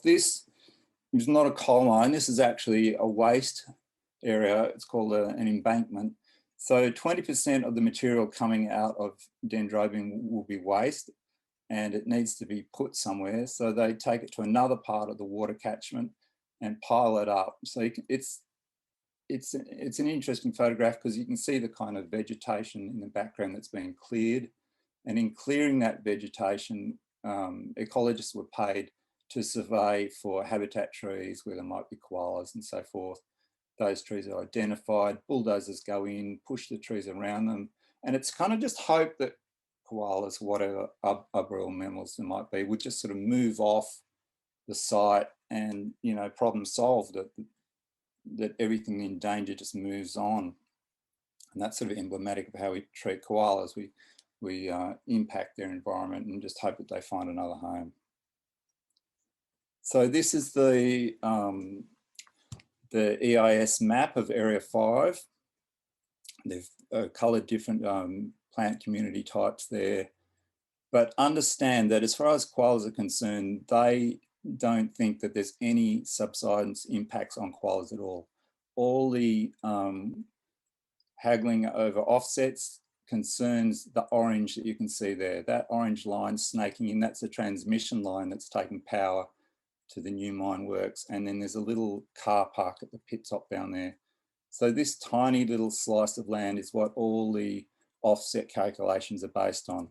This is not a coal mine. This is actually a waste area. It's called an embankment. So 20% of the material coming out of Dendrobium will be waste, and it needs to be put somewhere. So they take it to another part of the water catchment and pile it up. So it's an interesting photograph because you can see the kind of vegetation in the background that's being cleared. And in clearing that vegetation, ecologists were paid to survey for habitat trees where there might be koalas and so forth. Those trees are identified, bulldozers go in, push the trees around them. And it's kind of just hope that koalas, whatever arboreal mammals there might be, would just sort of move off the site and, you know, problem solved, that everything in danger just moves on. And that's sort of emblematic of how we treat koalas. We impact their environment and just hope that they find another home. So this is the EIS map of Area 5. They've coloured different plant community types there. But understand that as far as koalas are concerned, they don't think that there's any subsidence impacts on koalas at all. All the haggling over offsets concerns the orange that you can see there. That orange line snaking in, that's a transmission line that's taking power to the new mine works. And then there's a little car park at the pit top down there. So this tiny little slice of land is what all the offset calculations are based on.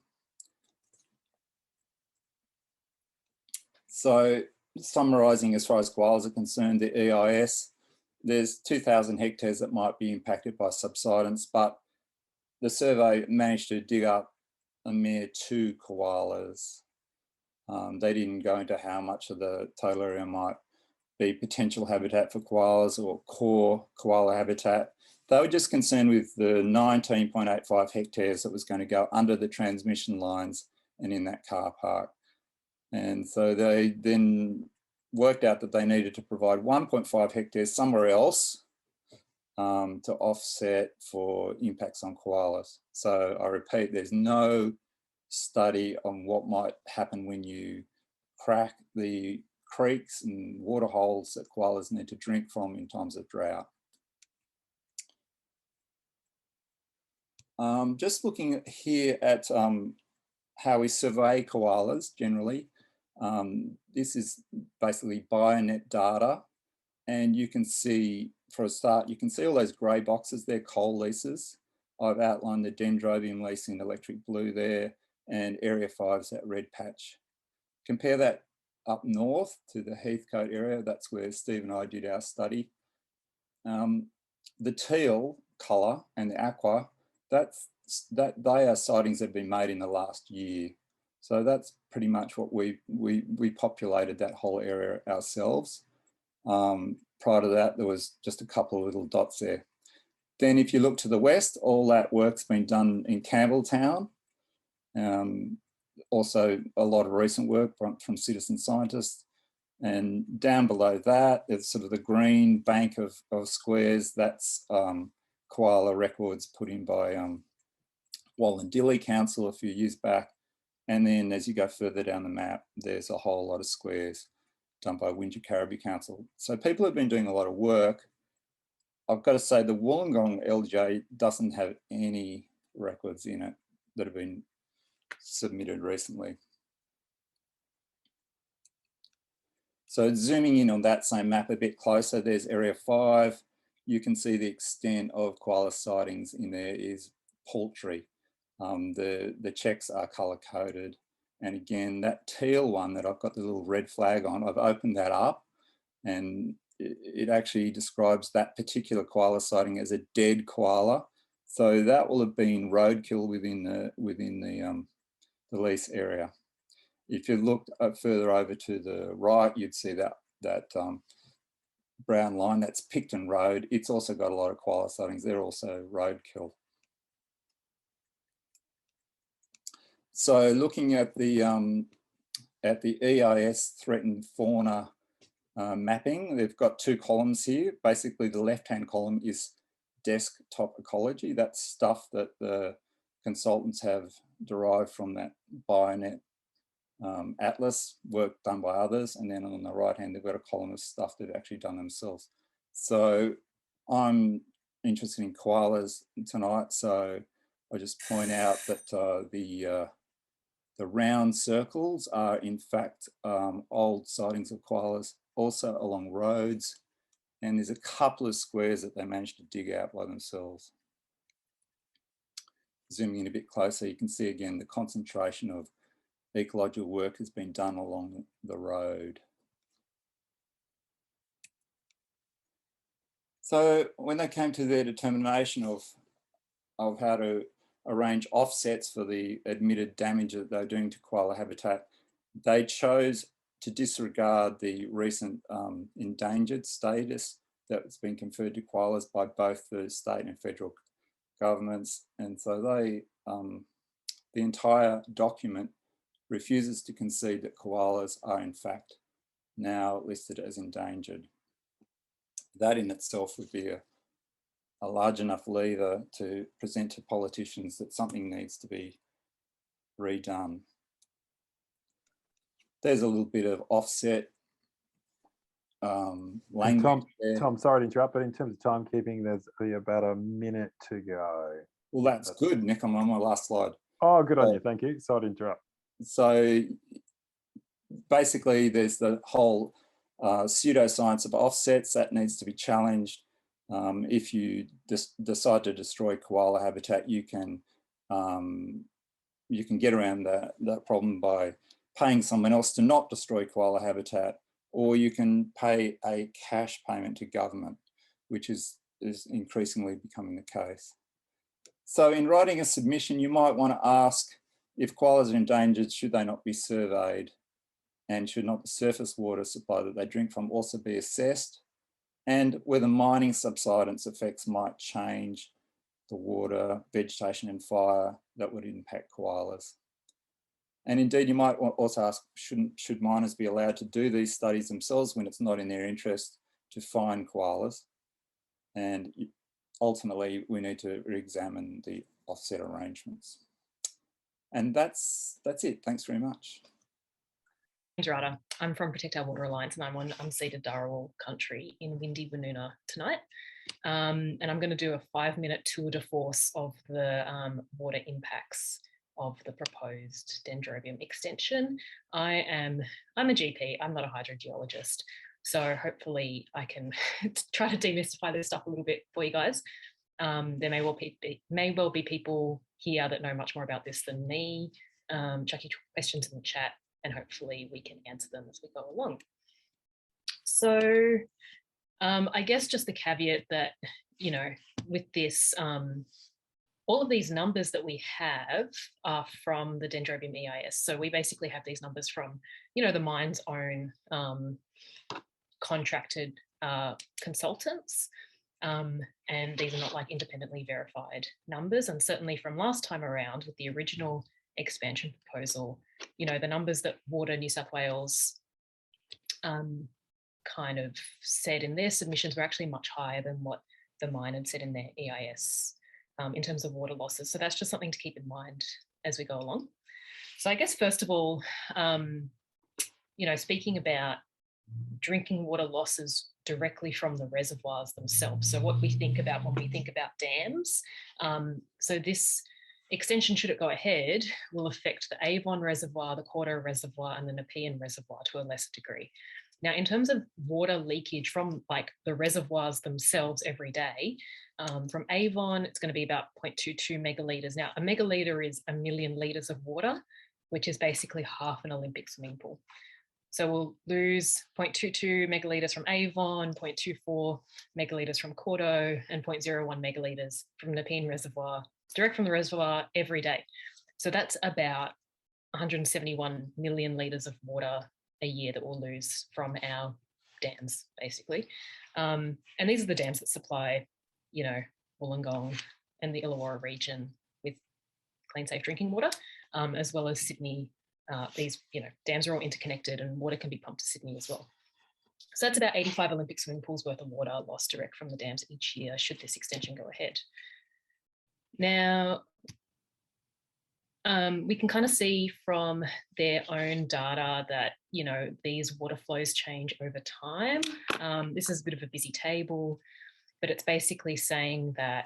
So summarising, as far as koalas are concerned, the EIS, there's 2,000 hectares that might be impacted by subsidence, but the survey managed to dig up a mere 2 koalas. They didn't go into how much of the total area might be potential habitat for koalas or core koala habitat. They were just concerned with the 19.85 hectares that was going to go under the transmission lines and in that car park. And so they then worked out that they needed to provide 1.5 hectares somewhere else to offset for impacts on koalas. So I repeat, there's no study on what might happen when you crack the creeks and water holes that koalas need to drink from in times of drought. Just looking here at how we survey koalas generally. This is basically BioNet data, and you can see, for a start, you can see all those grey boxes, they're coal leases. I've outlined the Dendrobium lease in electric blue there, and Area 5's that red patch. Compare that up north to the Heathcote area, that's where Steve and I did our study. The teal colour and the aqua, they are sightings that have been made in the last year. So that's pretty much what we populated that whole area ourselves. Prior to that, there was just a couple of little dots there. Then if you look to the west, all that work's been done in Campbelltown. Also a lot of recent work from citizen scientists. And down below that, there's sort of the green bank of squares. That's koala records put in by Wallandilly Council a few years back. And then as you go further down the map, there's a whole lot of squares done by Wingecarribee Council. So people have been doing a lot of work. I've got to say the Wollongong LJ doesn't have any records in it that have been submitted recently. So zooming in on that same map a bit closer, there's Area 5. You can see the extent of koala sightings in there is paltry. The checks are colour coded. And again, that teal one that I've got the little red flag on, I've opened that up and it actually describes that particular koala sighting as a dead koala. So that will have been roadkill within the lease area. If you look further over to the right, you'd see that brown line, that's Picton Road. It's also got a lot of koala sightings. They're also roadkill. So looking at the EIS threatened fauna mapping, they've got 2 columns here. Basically, the left-hand column is desktop ecology. That's stuff that the consultants have derived from that BioNet atlas, work done by others, and then on the right hand, they've got a column of stuff they've actually done themselves. So I'm interested in koalas tonight, so I just point out that the round circles are in fact old sightings of koalas, also along roads, and there's a couple of squares that they managed to dig out by themselves. Zooming in a bit closer, you can see again the concentration of ecological work has been done along the road. So when they came to their determination of how to arrange offsets for the admitted damage that they're doing to koala habitat, they chose to disregard the recent endangered status that's been conferred to koalas by both the state and federal governments. And so they, the entire document refuses to concede that koalas are in fact now listed as endangered. That in itself would be a large enough lever to present to politicians that something needs to be redone. There's a little bit of offset language there. Tom, sorry to interrupt, but in terms of timekeeping, there's about a minute to go. Well, that's good, Nick. I'm on my last slide. Oh, good on you. Thank you. Sorry to interrupt. So basically, there's the whole pseudoscience of offsets that needs to be challenged. If you decide to destroy koala habitat, you can get around that problem by paying someone else to not destroy koala habitat, or you can pay a cash payment to government, which is increasingly becoming the case. So in writing a submission, you might want to ask, if koalas are endangered, should they not be surveyed? And should not the surface water supply that they drink from also be assessed? And whether mining subsidence effects might change the water, vegetation and fire that would impact koalas. And indeed, you might also ask, should miners be allowed to do these studies themselves when it's not in their interest to find koalas? And ultimately, we need to re-examine the offset arrangements. And that's it. Thanks very much. Gerarda. I'm from Protect Our Water Alliance, and I'm on unceded Dharawal country in windy Woonona tonight. And I'm going to do a 5-minute tour de force of the water impacts of the proposed Dendrobium extension. I'm a GP, I'm not a hydrogeologist. So hopefully I can try to demystify this stuff a little bit for you guys. There may well be people here that know much more about this than me. Chuck your questions in the chat, and hopefully we can answer them as we go along. So I guess just the caveat that, you know, with this, all of these numbers that we have are from the Dendrobium EIS. So we basically have these numbers from, you know, the mine's own contracted consultants. And these are not like independently verified numbers. And certainly from last time around with the original expansion proposal, you know, the numbers that Water New South Wales kind of said in their submissions were actually much higher than what the mine had said in their EIS in terms of water losses. So that's just something to keep in mind as we go along. So I guess first of all, you know, speaking about drinking water losses directly from the reservoirs themselves. So what we think about when we think about dams. So this extension, should it go ahead, will affect the Avon Reservoir, the Cordo Reservoir, and the Nepean Reservoir to a lesser degree. Now, in terms of water leakage from like the reservoirs themselves every day, from Avon, it's going to be about 0.22 megalitres. Now, a megalitre is 1 million litres of water, which is basically half an Olympic swimming pool. So we'll lose 0.22 megalitres from Avon, 0.24 megalitres from Cordo, and 0.01 megalitres from Nepean Reservoir, direct from the reservoir every day. So that's about 171 million litres of water a year that we'll lose from our dams, basically. And these are the dams that supply, you know, Wollongong and the Illawarra region with clean, safe drinking water, as well as Sydney. These, you know, dams are all interconnected and water can be pumped to Sydney as well. So that's about 85 Olympic swimming pools worth of water lost direct from the dams each year, should this extension go ahead. Now, we can kind of see from their own data that, these water flows change over time. This is a bit of a busy table, but it's basically saying that,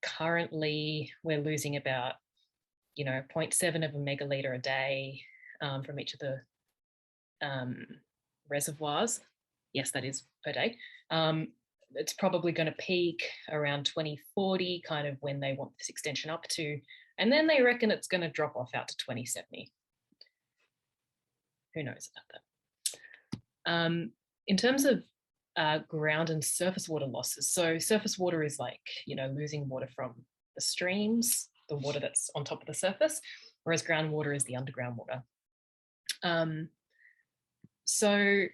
currently we're losing about, 0.7 of a megaliter a day from each of the reservoirs. Yes, that is per day. It's probably going to peak around 2040, kind of when they want this extension up to, and then they reckon it's going to drop off out to 2070. Who knows about that? In terms of ground and surface water losses, so surface water is like, losing water from the streams, the water that's on top of the surface, whereas groundwater is the underground water. So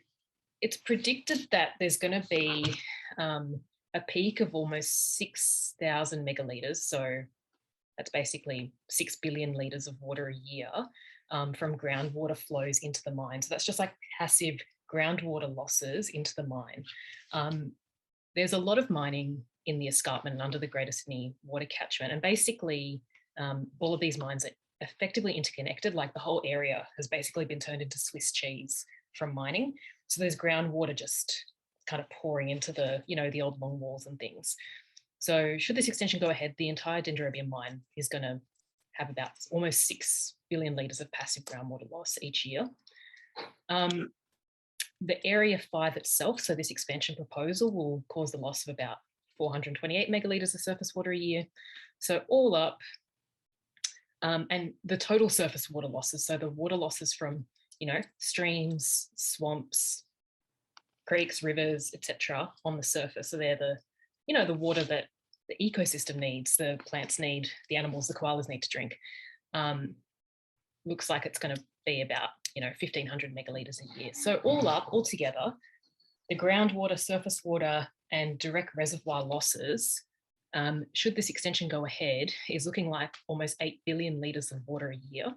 it's predicted that there's going to be a peak of almost 6,000 megalitres. So that's basically 6 billion litres of water a year from groundwater flows into the mine. So that's just like passive groundwater losses into the mine. There's a lot of mining in the escarpment and under the Greater Sydney water catchment. And basically all of these mines are effectively interconnected. Like the whole area has basically been turned into Swiss cheese from mining. So there's groundwater just kind of pouring into the, the old long walls and things. So should this extension go ahead, the entire Dendrobium mine is going to have about almost 6 billion litres of passive groundwater loss each year. The Area 5 itself, so this expansion proposal, will cause the loss of about 428 megalitres of surface water a year. So all up, and the total surface water losses, so the water losses from, streams, swamps, creeks, rivers, etc., on the surface. So they're the, the water that the ecosystem needs, the plants need, the animals, the koalas need to drink. Looks like it's going to be about, 1,500 megalitres a year. So all up, all together, the groundwater, surface water, and direct reservoir losses, should this extension go ahead, is looking like almost 8 billion litres of water a year,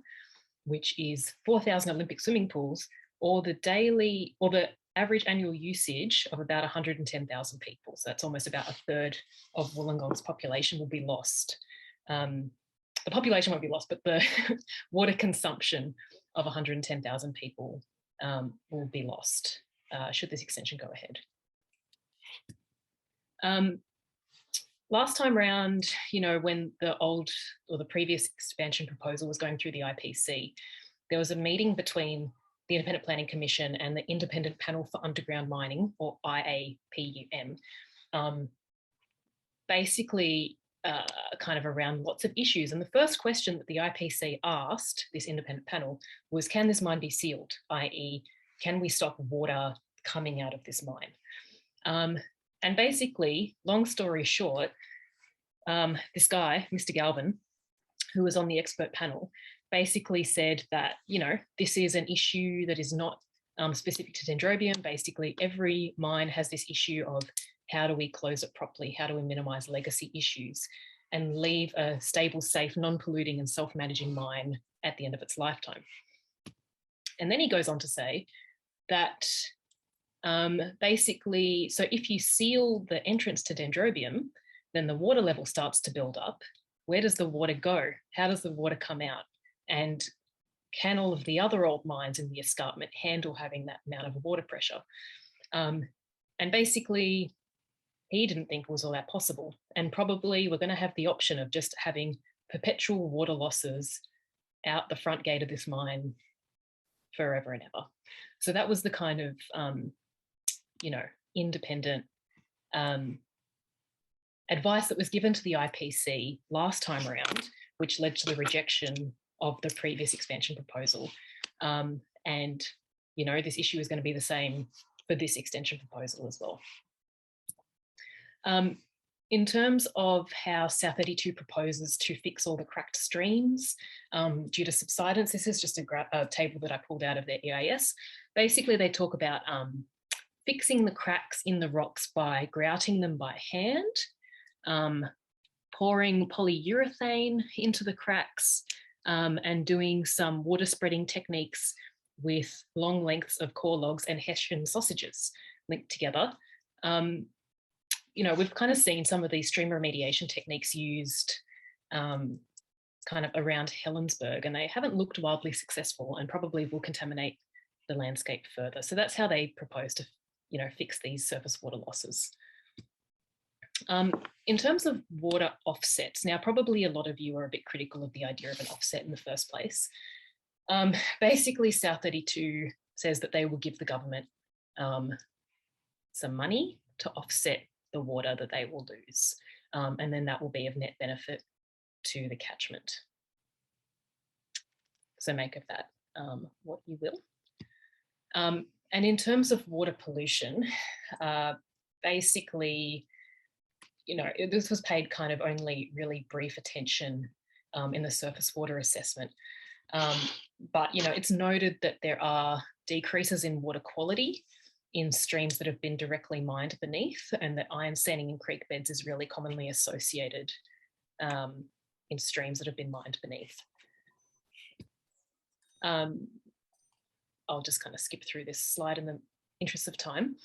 which is 4,000 Olympic swimming pools, or the average annual usage of about 110,000 people. So that's almost about a third of Wollongong's population will be lost. The population won't be lost, but the water consumption of 110,000 people will be lost should this extension go ahead. Last time round, when the previous expansion proposal was going through the IPC, there was a meeting between the Independent Planning Commission and the Independent Panel for Underground Mining, or IAPUM, basically kind of around lots of issues. And the first question that the IPC asked this independent panel was, can this mine be sealed? i.e., can we stop water coming out of this mine? And basically, long story short, this guy, Mr. Galvin, who was on the expert panel, basically said that, this is an issue that is not specific to Dendrobium. Basically, every mine has this issue of how do we close it properly? How do we minimize legacy issues and leave a stable, safe, non-polluting and self-managing mine at the end of its lifetime? And then he goes on to say that basically, so if you seal the entrance to Dendrobium, then the water level starts to build up. Where does the water go? How does the water come out? And can all of the other old mines in the escarpment handle having that amount of water pressure? And basically, he didn't think it was all that possible. And probably we're going to have the option of just having perpetual water losses out the front gate of this mine forever and ever. So that was the kind of, independent advice that was given to the IPC last time around, which led to the rejection of the previous expansion proposal. And, this issue is going to be the same for this extension proposal as well. In terms of how South 82 proposes to fix all the cracked streams due to subsidence, this is just a table that I pulled out of their EIS. Basically, they talk about fixing the cracks in the rocks by grouting them by hand, pouring polyurethane into the cracks, and doing some water spreading techniques with long lengths of core logs and Hessian sausages linked together. We've kind of seen some of these stream remediation techniques used kind kind of around Helensburgh, and they haven't looked wildly successful and probably will contaminate the landscape further. So that's how they propose to, fix these surface water losses. In terms of water offsets, now probably a lot of you are a bit critical of the idea of an offset in the first place. Basically, South 32 says that they will give the government some money to offset the water that they will lose. And then that will be of net benefit to the catchment. So make of that what you will. And in terms of water pollution, basically, this was paid kind of only really brief attention in the surface water assessment. But, it's noted that there are decreases in water quality in streams that have been directly mined beneath, and that iron sanding in creek beds is really commonly associated in streams that have been mined beneath. I'll just kind of skip through this slide in the interest of time.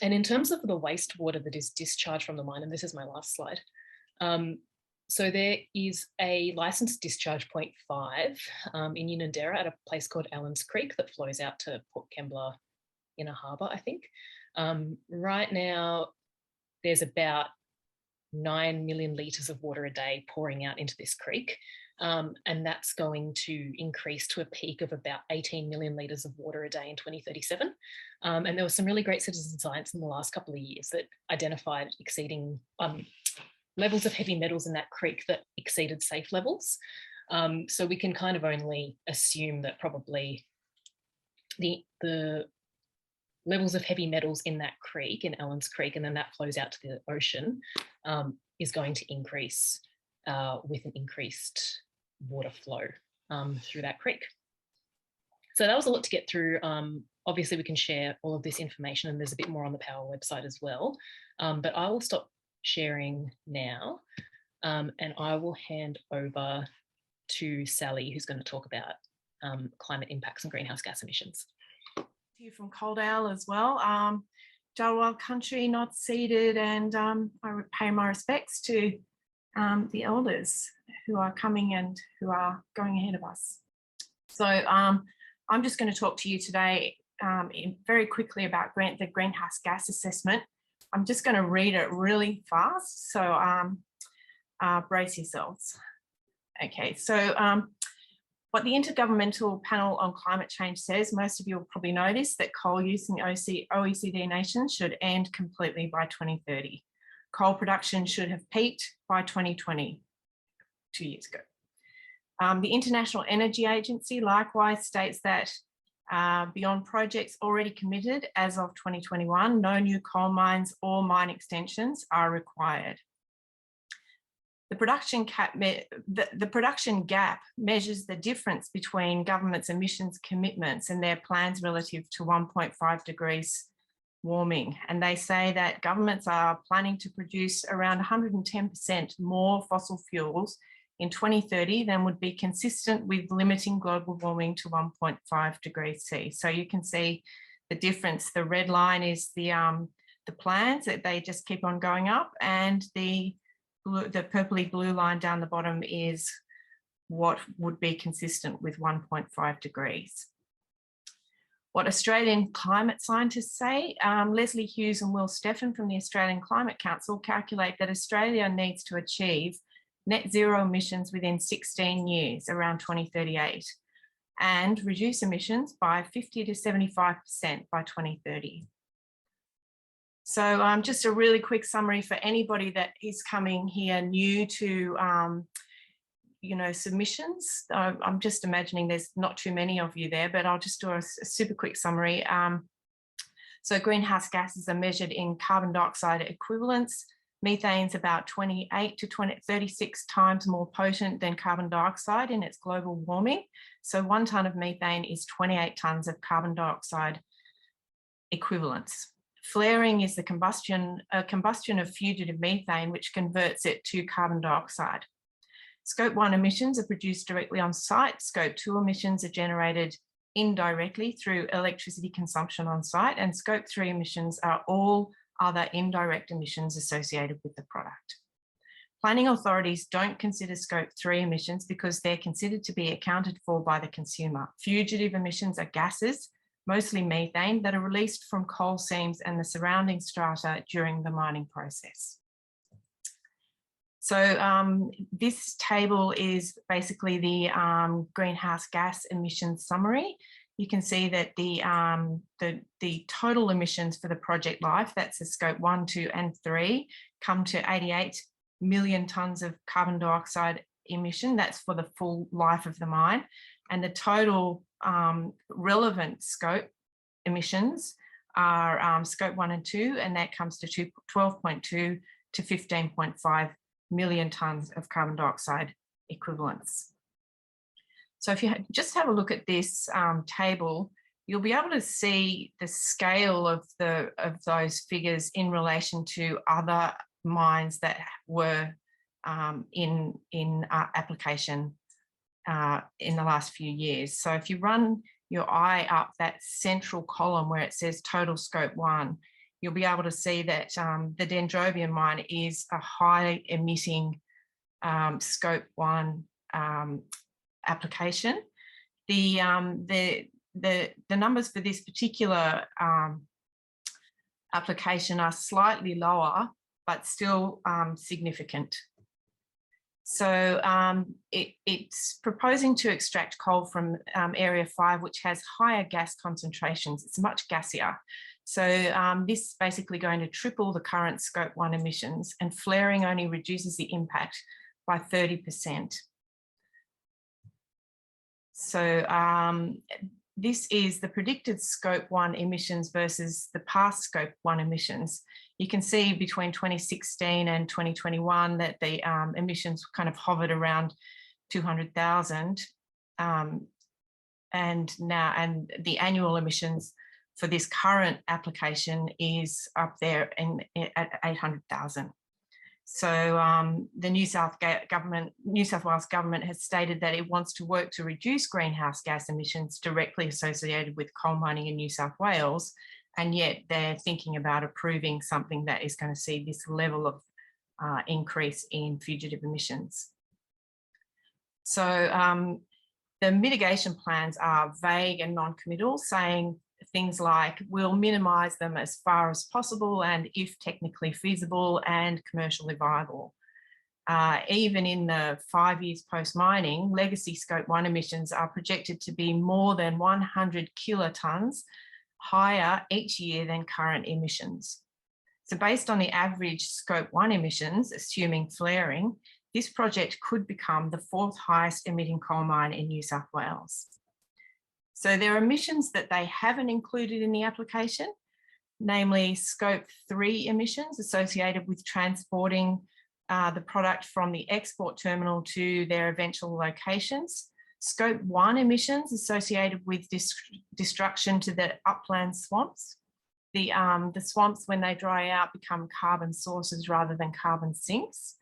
And in terms of the wastewater that is discharged from the mine, and this is my last slide, so there is a licensed discharge point 5 in Unanderra at a place called Allens Creek that flows out to Port Kembla Inner Harbour, I think. Right now, there's about 9 million litres of water a day pouring out into this creek. And that's going to increase to a peak of about 18 million litres of water a day in 2037. And there was some really great citizen science in the last couple of years that identified exceeding levels of heavy metals in that creek that exceeded safe levels. So we can kind of only assume that probably the levels of heavy metals in that creek, in Allens Creek, and then that flows out to the ocean, is going to increase with an increased water flow through that creek. So that was a lot to get through. Obviously, we can share all of this information, and there's a bit more on the POWA website as well. But I will stop sharing now, and I will hand over to Sally, who's going to talk about climate impacts and greenhouse gas emissions. You from Coaldale as well. Jawa country, not ceded, and I would pay my respects to the elders who are coming and who are going ahead of us. So I'm just going to talk to you today very quickly about the greenhouse gas assessment. I'm just going to read it really fast, so brace yourselves. Okay, so what the Intergovernmental Panel on Climate Change says, most of you will probably know this, that coal use in OECD nations should end completely by 2030. Coal production should have peaked by 2020, 2 years ago. The International Energy Agency likewise states that beyond projects already committed as of 2021, no new coal mines or mine extensions are required. The production gap measures the difference between government's emissions commitments and their plans relative to 1.5 degrees warming. And they say that governments are planning to produce around 110% more fossil fuels in 2030 than would be consistent with limiting global warming to 1.5 degrees C. So you can see the difference. The red line is the plans that they just keep on going up, and the purpley blue line down the bottom is what would be consistent with 1.5 degrees. What Australian climate scientists say, Leslie Hughes and Will Steffen from the Australian Climate Council calculate that Australia needs to achieve net zero emissions within 16 years, around 2038, and reduce emissions by 50 to 75% by 2030. So just a really quick summary for anybody that is coming here new to, submissions. I'm just imagining there's not too many of you there, but I'll just do a super quick summary. So greenhouse gases are measured in carbon dioxide equivalents. Methane's about 28 to 36 times more potent than carbon dioxide in its global warming. So 1 tonne of methane is 28 tonnes of carbon dioxide equivalents. Flaring is the combustion of fugitive methane, which converts it to carbon dioxide. Scope 1 emissions are produced directly on site. Scope 2 emissions are generated indirectly through electricity consumption on site, and Scope 3 emissions are all other indirect emissions associated with the product. Planning authorities don't consider Scope 3 emissions because they're considered to be accounted for by the consumer. Fugitive emissions are gases, mostly methane, that are released from coal seams and the surrounding strata during the mining process. So this table is basically the greenhouse gas emissions summary. You can see that the total emissions for the project life, that's the Scope 1, 2 and 3, come to 88 million tonnes of carbon dioxide emission. That's for the full life of the mine. And the total relevant scope emissions are Scope 1 and 2, and that comes to 12.2 to 15.5 million tonnes of carbon dioxide equivalents. So if you just have a look at this table, you'll be able to see the scale of those figures in relation to other mines that were in application in the last few years. So if you run your eye up that central column where it says total Scope 1, you'll be able to see that the Dendrobium mine is a high emitting Scope 1 application. The numbers for this particular application are slightly lower, but still significant. So it's proposing to extract coal from Area 5, which has higher gas concentrations. It's much gassier. So this is basically going to triple the current Scope 1 emissions, and flaring only reduces the impact by 30%. So this is the predicted Scope 1 emissions versus the past Scope 1 emissions. You can see between 2016 and 2021 that the emissions kind of hovered around 200,000, and the annual emissions for this current application is up there at 800,000. So the New South Wales government has stated that it wants to work to reduce greenhouse gas emissions directly associated with coal mining in New South Wales, and yet they're thinking about approving something that is going to see this level of increase in fugitive emissions. So the mitigation plans are vague and non-committal, saying things like we'll minimise them as far as possible and if technically feasible and commercially viable. Even in the 5 years post-mining, legacy Scope 1 emissions are projected to be more than 100 kilotons higher each year than current emissions. So based on the average Scope 1 emissions, assuming flaring, this project could become the 4th highest emitting coal mine in New South Wales. So there are emissions that they haven't included in the application, namely Scope 3 emissions associated with transporting the product from the export terminal to their eventual locations, Scope 1 emissions associated with destruction to the upland swamps. The swamps, when they dry out, become carbon sources rather than carbon sinks,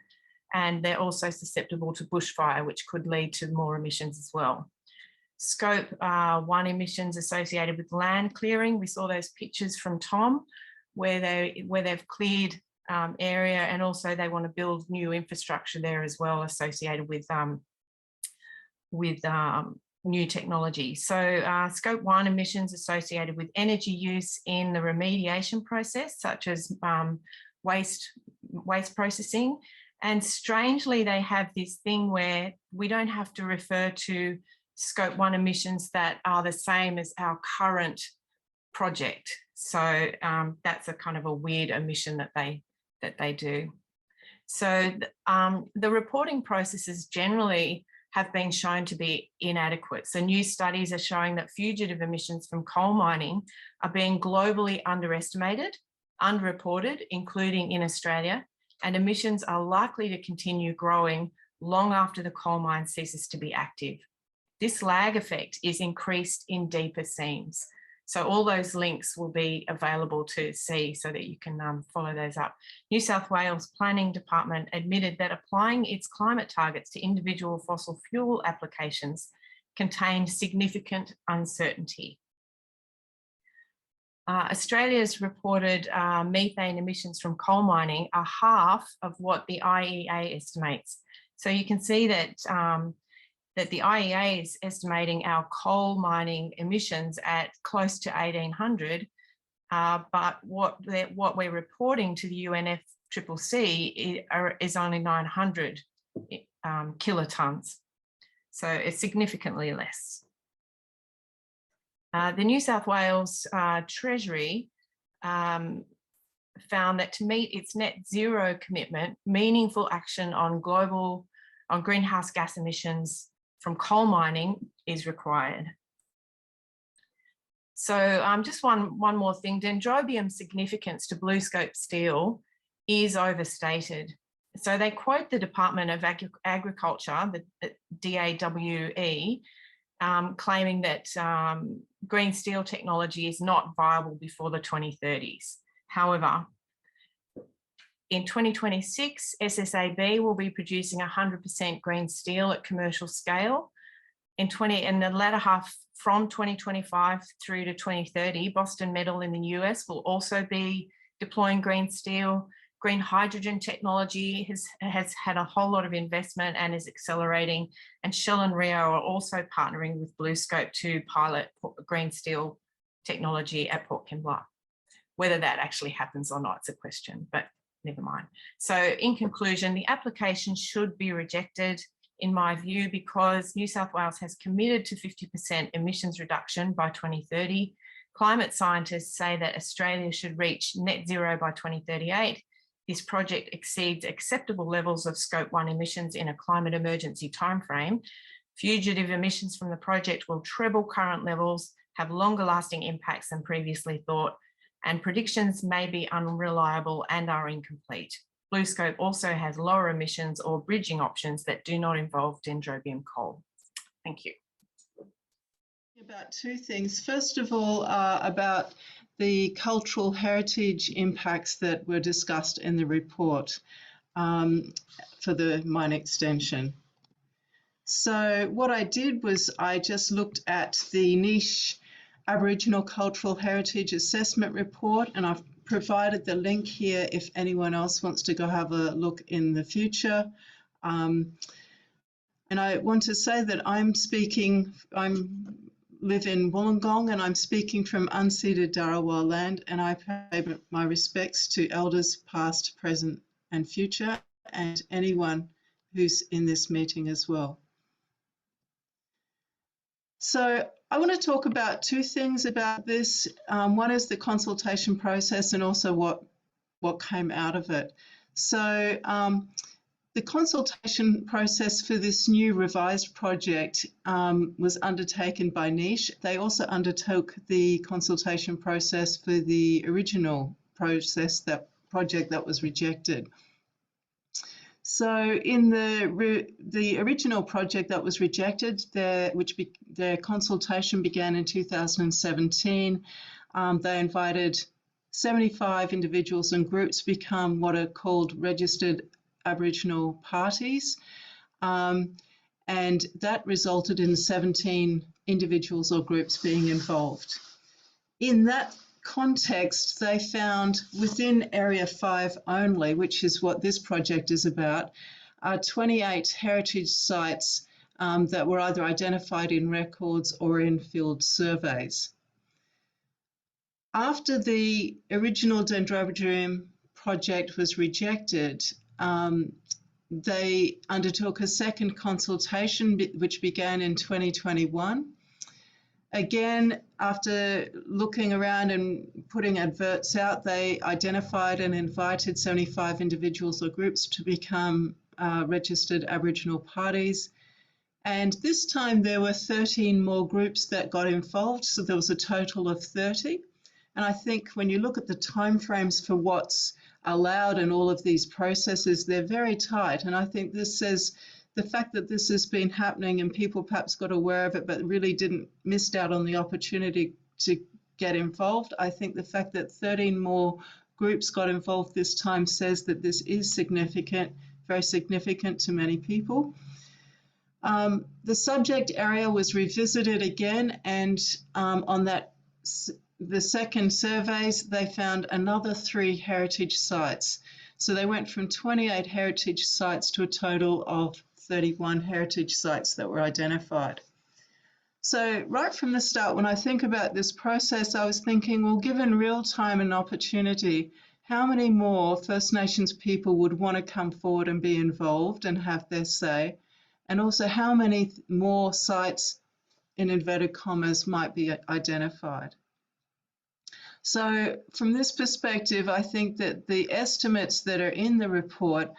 and they're also susceptible to bushfire, which could lead to more emissions as well. Scope 1 emissions associated with land clearing. We saw those pictures from Tom where they've cleared area, and also they want to build new infrastructure there as well associated with new technology. So Scope 1 emissions associated with energy use in the remediation process, such as waste processing. And strangely, they have this thing where we don't have to refer to Scope 1 emissions that are the same as our current project. So that's a kind of a weird omission that they do. So the reporting processes generally have been shown to be inadequate. So new studies are showing that fugitive emissions from coal mining are being globally underestimated, underreported, including in Australia, and emissions are likely to continue growing long after the coal mine ceases to be active. This lag effect is increased in deeper seams. So all those links will be available to see so that you can follow those up. New South Wales Planning Department admitted that applying its climate targets to individual fossil fuel applications contained significant uncertainty. Australia's reported methane emissions from coal mining are half of what the IEA estimates. So you can see that that the IEA is estimating our coal mining emissions at close to 1,800, but what we're reporting to the UNFCCC is only 900 kilotons. So it's significantly less. The New South Wales Treasury found that to meet its net zero commitment, meaningful action on greenhouse gas emissions from coal mining is required. So just one more thing, Dendrobium's significance to BlueScope steel is overstated. So they quote the Department of Agriculture, the DAWE, claiming that green steel technology is not viable before the 2030s. However, in 2026, SSAB will be producing 100% green steel at commercial scale. In the latter half from 2025 through to 2030, Boston Metal in the US will also be deploying green steel. Green hydrogen technology has had a whole lot of investment and is accelerating. And Shell and Rio are also partnering with BlueScope to pilot green steel technology at Port Kembla. Whether that actually happens or not is a question, but never mind. So in conclusion, the application should be rejected, in my view, because New South Wales has committed to 50% emissions reduction by 2030. Climate scientists say that Australia should reach net zero by 2038. This project exceeds acceptable levels of Scope 1 emissions in a climate emergency timeframe. Fugitive emissions from the project will treble current levels, have longer lasting impacts than previously thought, and predictions may be unreliable and are incomplete. BlueScope also has lower emissions or bridging options that do not involve Dendrobium coal. Thank you. About two things. First of all, about the cultural heritage impacts that were discussed in the report for the mine extension. So what I did was I just looked at the niche Aboriginal Cultural Heritage Assessment Report, and I've provided the link here if anyone else wants to go have a look in the future. And I want to say that I live in Wollongong and I'm speaking from unceded Dharawal land, and I pay my respects to elders past, present and future, and anyone who's in this meeting as well. So I want to talk about two things about this. One is the consultation process and also what came out of it. So the consultation process for this new revised project was undertaken by Niche. They also undertook the consultation process for the original project that was rejected. So in the original project that was rejected, their consultation began in 2017. They invited 75 individuals and groups to become what are called registered Aboriginal parties, and that resulted in 17 individuals or groups being involved. In that context, they found within Area 5 only, which is what this project is about, 28 heritage sites that were either identified in records or in field surveys. After the original Dendrobium project was rejected, they undertook a second consultation, which began in 2021. Again, after looking around and putting adverts out, they identified and invited 75 individuals or groups to become registered Aboriginal parties. And this time there were 13 more groups that got involved, so there was a total of 30. And I think when you look at the timeframes for what's allowed in all of these processes, they're very tight. And I think this says the fact that this has been happening and people perhaps got aware of it but really missed out on the opportunity to get involved. I think the fact that 13 more groups got involved this time says that this is significant, very significant to many people. The subject area was revisited again, and on that the second surveys, they found another 3 heritage sites. So they went from 28 heritage sites to a total of 31 heritage sites that were identified. So right from the start, when I think about this process, I was thinking, well, given real time and opportunity, how many more First Nations people would want to come forward and be involved and have their say? And also how many more sites, in inverted commas, might be identified? So from this perspective, I think that the estimates that are in the report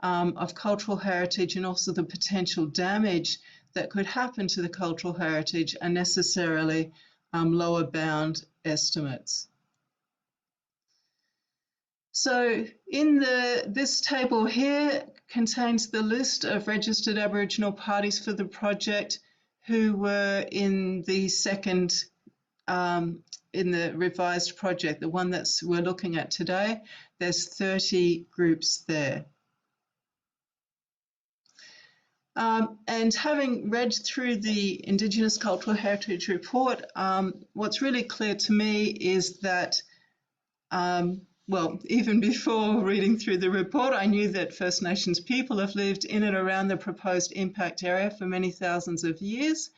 of cultural heritage and also the potential damage that could happen to the cultural heritage are necessarily lower bound estimates. So in this table here contains the list of registered Aboriginal parties for the project who were in the second, in the revised project, the one that we're looking at today. There's 30 groups there. And having read through the Indigenous Cultural Heritage Report, what's really clear to me is that, well, even before reading through the report, I knew that First Nations people have lived in and around the proposed impact area for many thousands of years.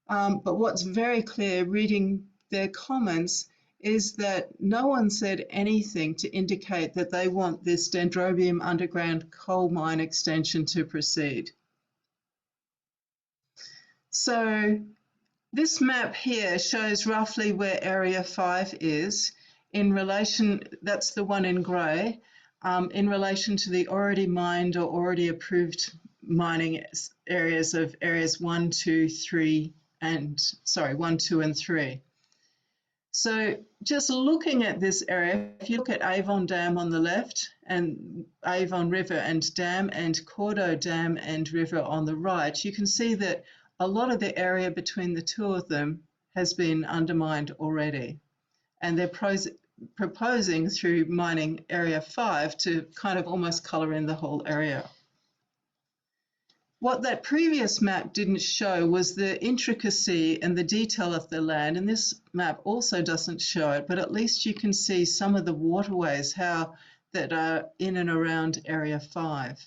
But what's very clear reading their comments is that no one said anything to indicate that they want this Dendrobium underground coal mine extension to proceed. So this map here shows roughly where Area 5 is in relation, that's the one in grey, in relation to the already mined or already approved mining areas of areas 1, 2, 3, and, sorry, 1, 2, and 3. So just looking at this area, if you look at Avon Dam on the left and Avon River and Dam and Cordo Dam and River on the right, you can see that a lot of the area between the two of them has been undermined already. And they're proposing through mining Area 5 to kind of almost colour in the whole area. What that previous map didn't show was the intricacy and the detail of the land, and this map also doesn't show it, but at least you can see some of the waterways that are in and around Area 5.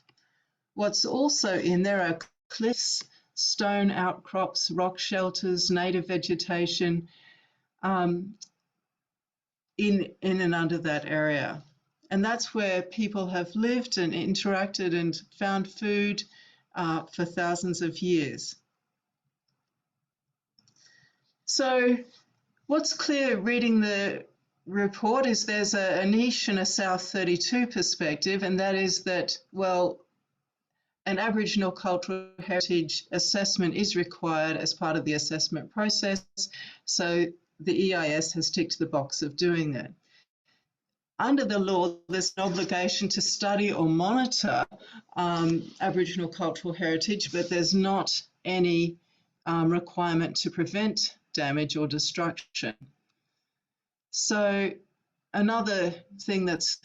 What's also in there are cliffs, stone outcrops, rock shelters, native vegetation in and under that area. And that's where people have lived and interacted and found food for thousands of years. So what's clear reading the report is there's a niche and a South 32 perspective, and that is that, well, an Aboriginal cultural heritage assessment is required as part of the assessment process, so the EIS has ticked the box of doing that. Under the law, there's an obligation to study or monitor Aboriginal cultural heritage, but there's not any requirement to prevent damage or destruction. So another thing that's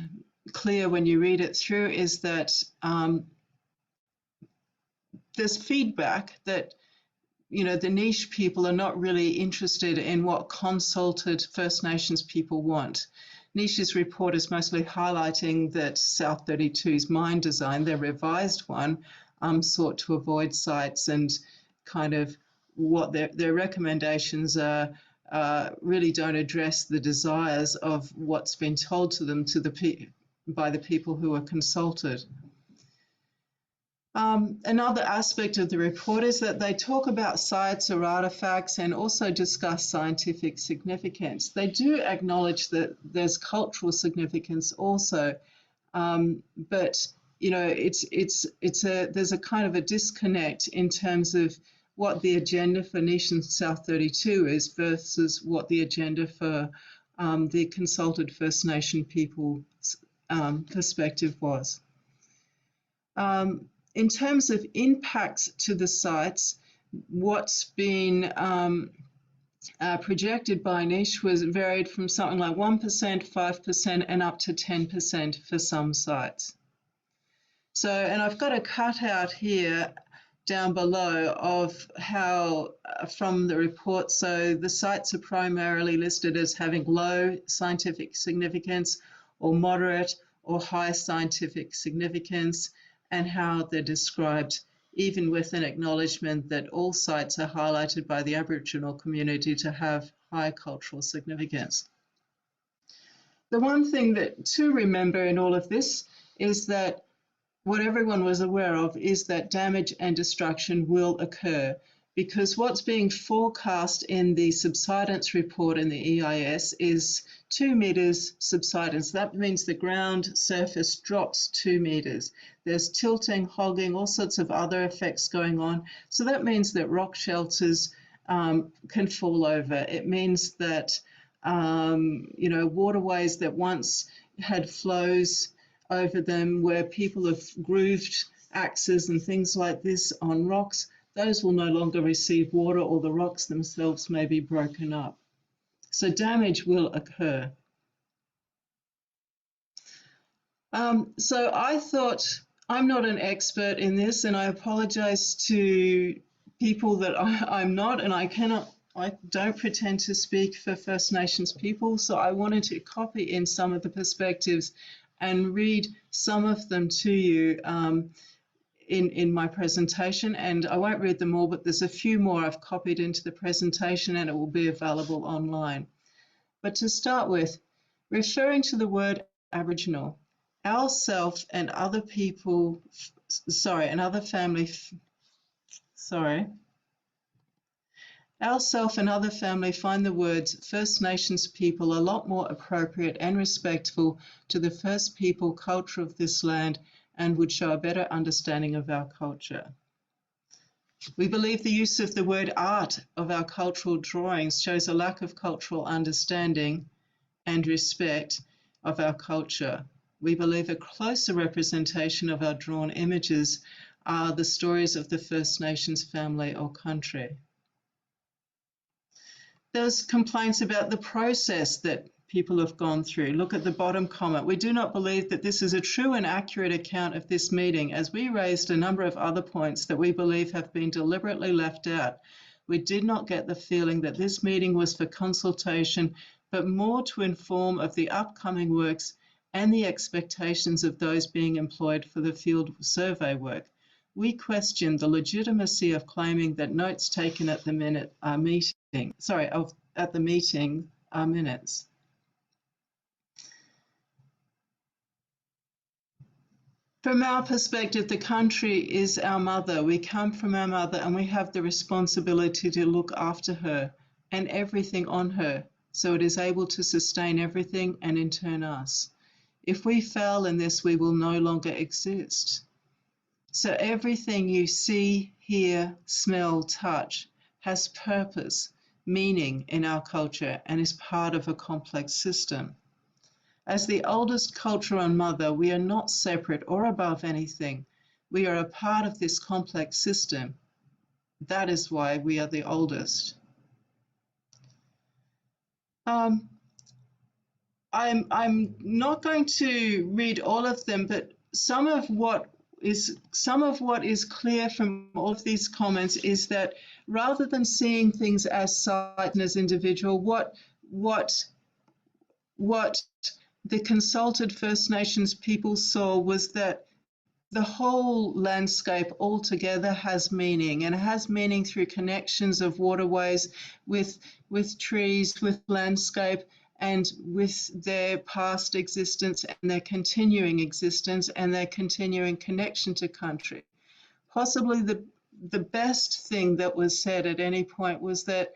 clear when you read it through is that there's feedback that, you know, the niche people are not really interested in what consulted First Nations people want. Niche's report is mostly highlighting that South 32's mine design, their revised one, sought to avoid sites, and kind of what their recommendations are really don't address the desires of what's been told to them by the people who are consulted. Another aspect of the report is that they talk about sites or artifacts and also discuss scientific significance. They do acknowledge that there's cultural significance also, but you know, there's a kind of a disconnect in terms of what the agenda for Niche and South 32 is versus what the agenda for the consulted First Nation people's perspective was. In terms of impacts to the sites, what's been projected by Niche was varied from something like 1%, 5%, and up to 10% for some sites. So, and I've got a cutout here down below of how, from the report, so the sites are primarily listed as having low scientific significance or moderate or high scientific significance, and how they're described, even with an acknowledgement that all sites are highlighted by the Aboriginal community to have high cultural significance. The one thing to remember in all of this is that what everyone was aware of is that damage and destruction will occur, because what's being forecast in the subsidence report in the EIS is 2 meters subsidence. That means the ground surface drops 2 meters. There's tilting, hogging, all sorts of other effects going on. So that means that rock shelters can fall over. It means that waterways that once had flows over them where people have grooved axes and things like this on rocks, those will no longer receive water, or the rocks themselves may be broken up. So damage will occur. So I thought, I'm not an expert in this, and I apologize to people that I'm not, and I don't pretend to speak for First Nations people, so I wanted to copy in some of the perspectives and read some of them to you in my presentation. And I won't read them all, but there's a few more I've copied into the presentation, and it will be available online. But to start with, referring to the word Aboriginal, ourself and other people, Ourself and other family find the words First Nations people a lot more appropriate and respectful to the First People culture of this land, and would show a better understanding of our culture. We believe the use of the word art of our cultural drawings shows a lack of cultural understanding and respect of our culture. We believe a closer representation of our drawn images are the stories of the First Nations family or country. There's complaints about the process that people have gone through. Look at the bottom comment. We do not believe that this is a true and accurate account of this meeting, as we raised a number of other points that we believe have been deliberately left out. We did not get the feeling that this meeting was for consultation, but more to inform of the upcoming works and the expectations of those being employed for the field survey work. We question the legitimacy of claiming that notes taken at the meeting are minutes. From our perspective, the country is our mother. We come from our mother, and we have the responsibility to look after her and everything on her, so it is able to sustain everything and in turn us. If we fail in this, we will no longer exist. So everything you see, hear, smell, touch has purpose, meaning in our culture, and is part of a complex system. As the oldest culture on Mother, we are not separate or above anything. We are a part of this complex system. That is why we are the oldest. I'm not going to read all of them, but some of what is clear from all of these comments is that rather than seeing things as site and as individual, what the consulted First Nations people saw was that the whole landscape altogether has meaning, and it has meaning through connections of waterways with trees, with landscape, and with their past existence and their continuing existence and their continuing connection to country. Possibly the best thing that was said at any point was that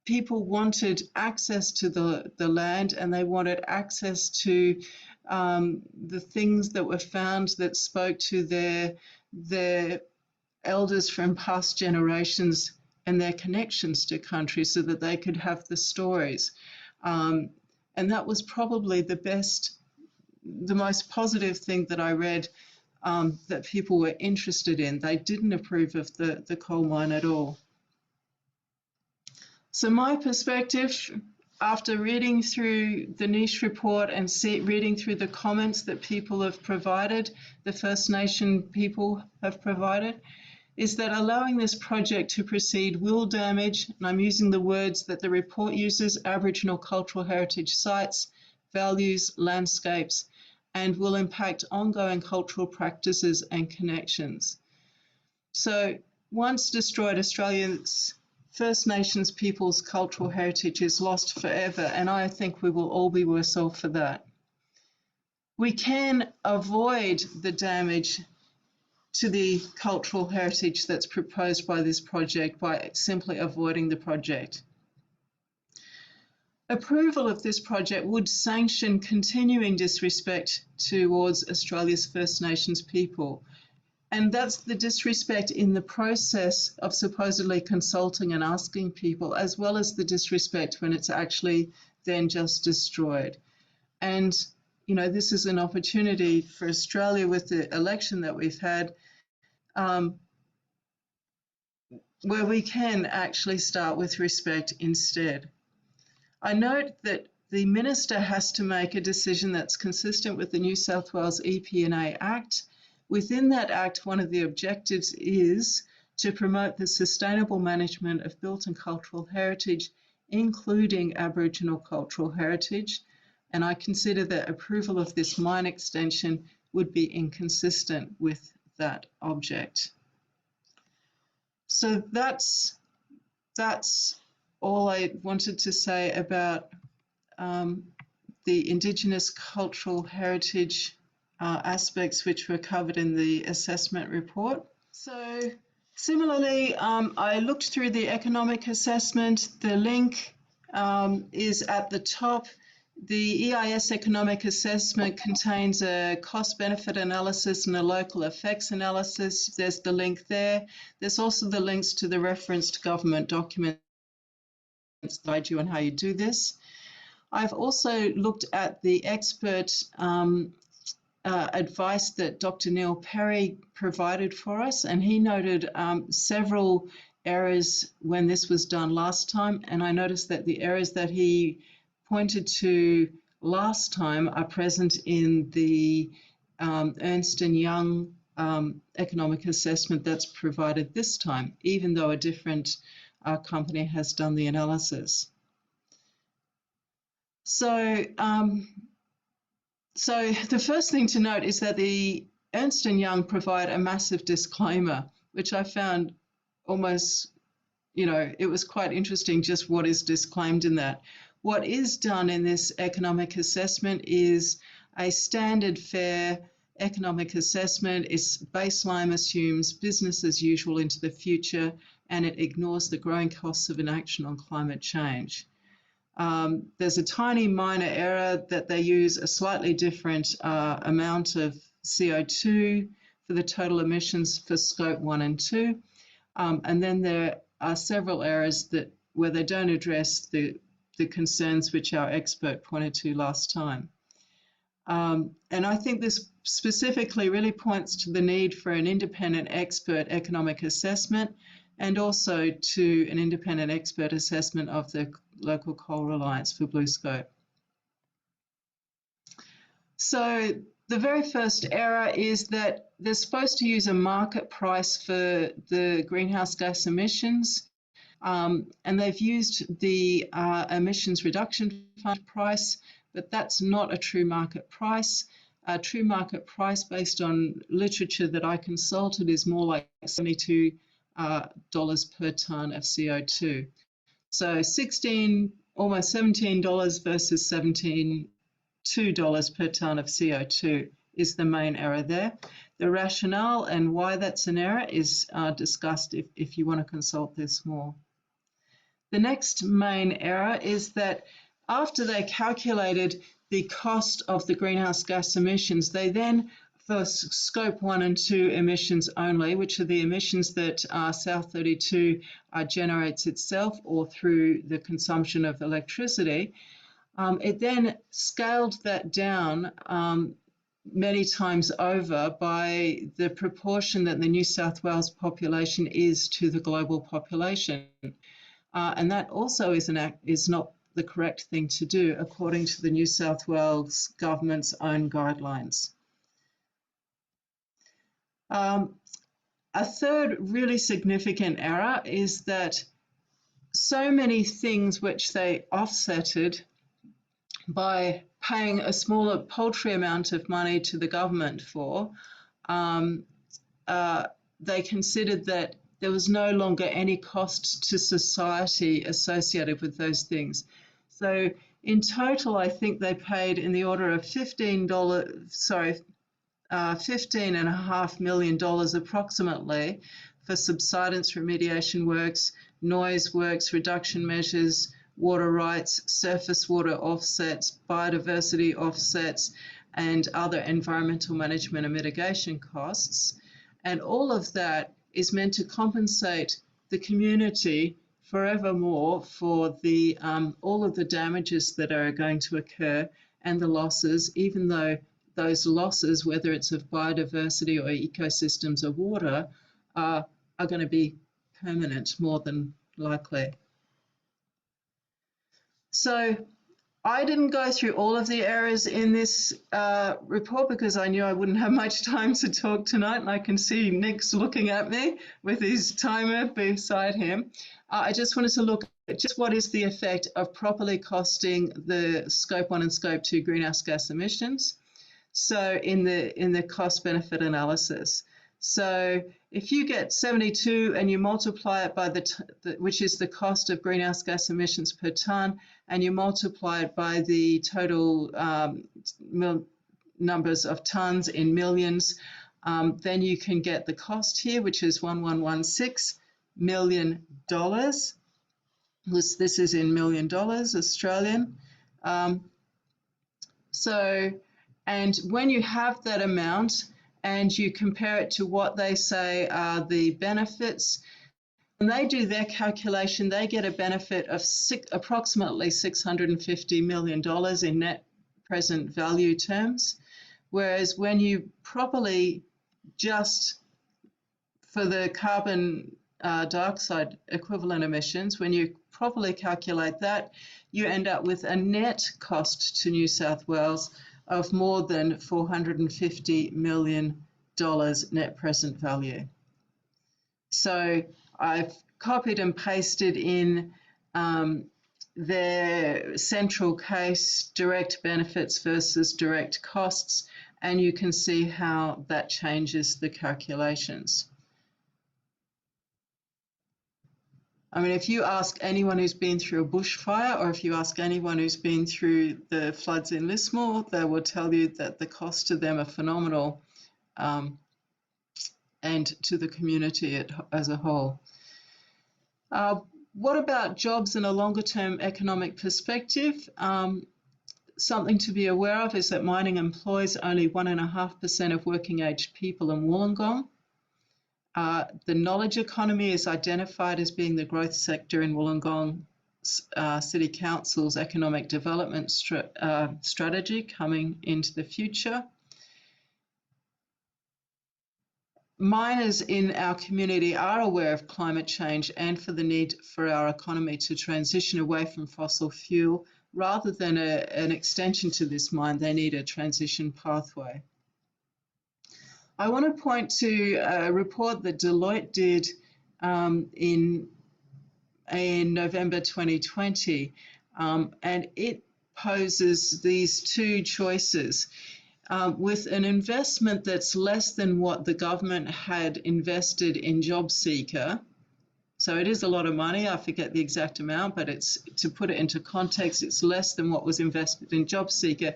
people wanted access to the land, and they wanted access to the things that were found that spoke to their elders from past generations and their connections to country, so that they could have the stories. And that was probably the most positive thing that I read that people were interested in. They didn't approve of the coal mine at all. So my perspective, after reading through the niche report and reading through the comments that people have provided, the First Nation people have provided, is that allowing this project to proceed will damage, and I'm using the words that the report uses, Aboriginal cultural heritage sites, values, landscapes, and will impact ongoing cultural practices and connections. So once destroyed, Australia's First Nations people's cultural heritage is lost forever, and I think we will all be worse off for that. We can avoid the damage to the cultural heritage that's proposed by this project by simply avoiding the project. Approval of this project would sanction continuing disrespect towards Australia's First Nations people. And that's the disrespect in the process of supposedly consulting and asking people, as well as the disrespect when it's actually then just destroyed. And, you know, this is an opportunity for Australia with the election that we've had, where we can actually start with respect instead. I note that the Minister has to make a decision that's consistent with the New South Wales EP&A Act. Within that Act, one of the objectives is to promote the sustainable management of built and cultural heritage, including Aboriginal cultural heritage. And I consider that approval of this mine extension would be inconsistent with that object. So that's all I wanted to say about the Indigenous cultural heritage aspects which were covered in the assessment report. So similarly, I looked through the economic assessment. The link is at the top. The EIS economic assessment contains a cost-benefit analysis and a local effects analysis. There's the link there. There's also the links to the referenced government documents that guide you on how you do this. I've also looked at the expert advice that Dr. Neil Perry provided for us, and he noted several errors when this was done last time, and I noticed that the errors that he pointed to last time are present in the Ernst & Young economic assessment that's provided this time, even though a different company has done the analysis. So the first thing to note is that the Ernst & Young provide a massive disclaimer, which I found almost, you know, it was quite interesting just what is disclaimed in that. What is done in this economic assessment is a standard fair economic assessment. Its baseline assumes business as usual into the future, and it ignores the growing costs of inaction on climate change. There's a tiny minor error that they use a slightly different amount of CO2 for the total emissions for scope 1 and 2. And then there are several errors where they don't address the concerns which our expert pointed to last time. And I think this specifically really points to the need for an independent expert economic assessment, and also to an independent expert assessment of the local coal reliance for BlueScope. So the very first error is that they're supposed to use a market price for the greenhouse gas emissions, and they've used the emissions reduction fund price, but that's not a true market price. A true market price based on literature that I consulted is more like $72 per tonne of CO2. So almost $17 versus $2 per tonne of CO2 is the main error there. The rationale and why that's an error is discussed if you want to consult this more. The next main error is that after they calculated the cost of the greenhouse gas emissions, they then, for scope 1 and 2 emissions only, which are the emissions that South 32 generates itself or through the consumption of electricity, it then scaled that down many times over by the proportion that the New South Wales population is to the global population. And that also is not the correct thing to do according to the New South Wales government's own guidelines. A third really significant error is that so many things which they offsetted by paying a smaller paltry amount of money to the government for, they considered that there was no longer any cost to society associated with those things. So in total, I think they paid in the order of $15.5 million approximately for subsidence remediation works, noise works, reduction measures, water rights, surface water offsets, biodiversity offsets, and other environmental management and mitigation costs. And all of that is meant to compensate the community forevermore for the all of the damages that are going to occur and the losses, even though those losses, whether it's of biodiversity or ecosystems or water, are going to be permanent, more than likely. So I didn't go through all of the errors in this report because I knew I wouldn't have much time to talk tonight, and I can see Nick's looking at me with his timer beside him. I just wanted to look at just what is the effect of properly costing the Scope 1 and Scope 2 greenhouse gas emissions. So in the cost-benefit analysis. So if you get 72 and you multiply it by which is the cost of greenhouse gas emissions per tonne, and you multiply it by the total numbers of tonnes in millions, then you can get the cost here, which is $1116 million. This is in $1 million Australian. And when you have that amount and you compare it to what they say are the benefits, when they do their calculation, they get a benefit of approximately $650 million in net present value terms. Whereas when you properly just for the carbon dioxide equivalent emissions, when you properly calculate that, you end up with a net cost to New South Wales of more than $450 million net present value. So I've copied and pasted in their central case, direct benefits versus direct costs, and you can see how that changes the calculations. I mean, if you ask anyone who's been through a bushfire, or if you ask anyone who's been through the floods in Lismore, they will tell you that the costs to them are phenomenal, and to the community as a whole. What about jobs in a longer-term economic perspective? Something to be aware of is that mining employs only 1.5% of working-age people in Wollongong. The knowledge economy is identified as being the growth sector in Wollongong City Council's economic development strategy coming into the future. Miners in our community are aware of climate change and for the need for our economy to transition away from fossil fuel. Rather than an extension to this mine, they need a transition pathway. I want to point to a report that Deloitte did in November 2020, and it poses these two choices. With an investment that's less than what the government had invested in JobSeeker, so it is a lot of money, I forget the exact amount, but it's, to put it into context, it's less than what was invested in JobSeeker.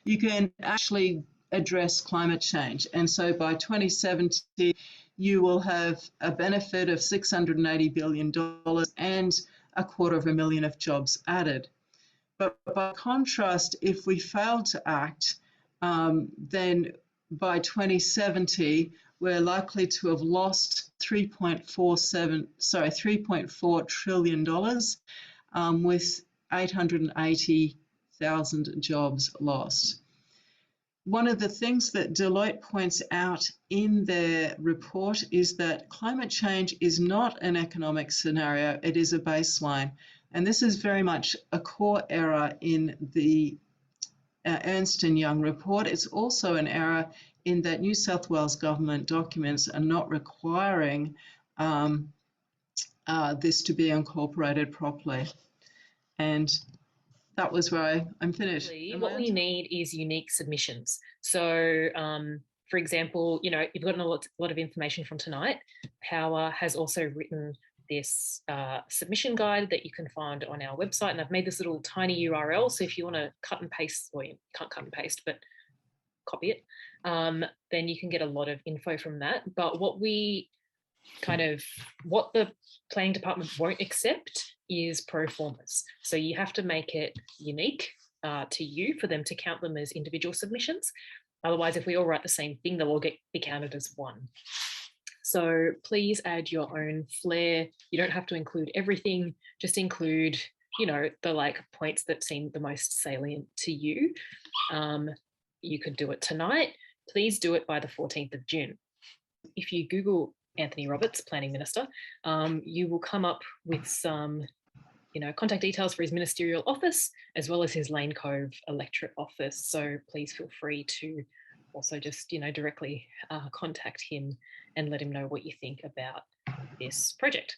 You can actually address climate change. And so by 2070, you will have a benefit of $680 billion and 250,000 jobs added. But by contrast, if we fail to act, then by 2070, we're likely to have lost $3.4 trillion with 880,000 jobs lost. One of the things that Deloitte points out in their report is that climate change is not an economic scenario, it is a baseline. And this is very much a core error in the Ernst & Young report. It's also an error in that New South Wales government documents are not requiring this to be incorporated properly. And that was where I'm finished. What we need is unique submissions. So, for example, you know, you've gotten a lot of information from tonight. POWA has also written this submission guide that you can find on our website, and I've made this little tiny URL. So if you want to cut and paste, or you can't cut and paste, but copy it, then you can get a lot of info from that. But what the planning department won't accept is pro formas. So you have to make it unique to you for them to count them as individual submissions. Otherwise, if we all write the same thing, they'll all be counted as one. So please add your own flair. You don't have to include everything, just include, you know, the points that seem the most salient to you. You could do it tonight. Please do it by the 14th of June. If you Google Anthony Roberts, Planning Minister, you will come up with some, you know, contact details for his ministerial office, as well as his Lane Cove electorate office. So please feel free to also just, you know, directly contact him and let him know what you think about this project.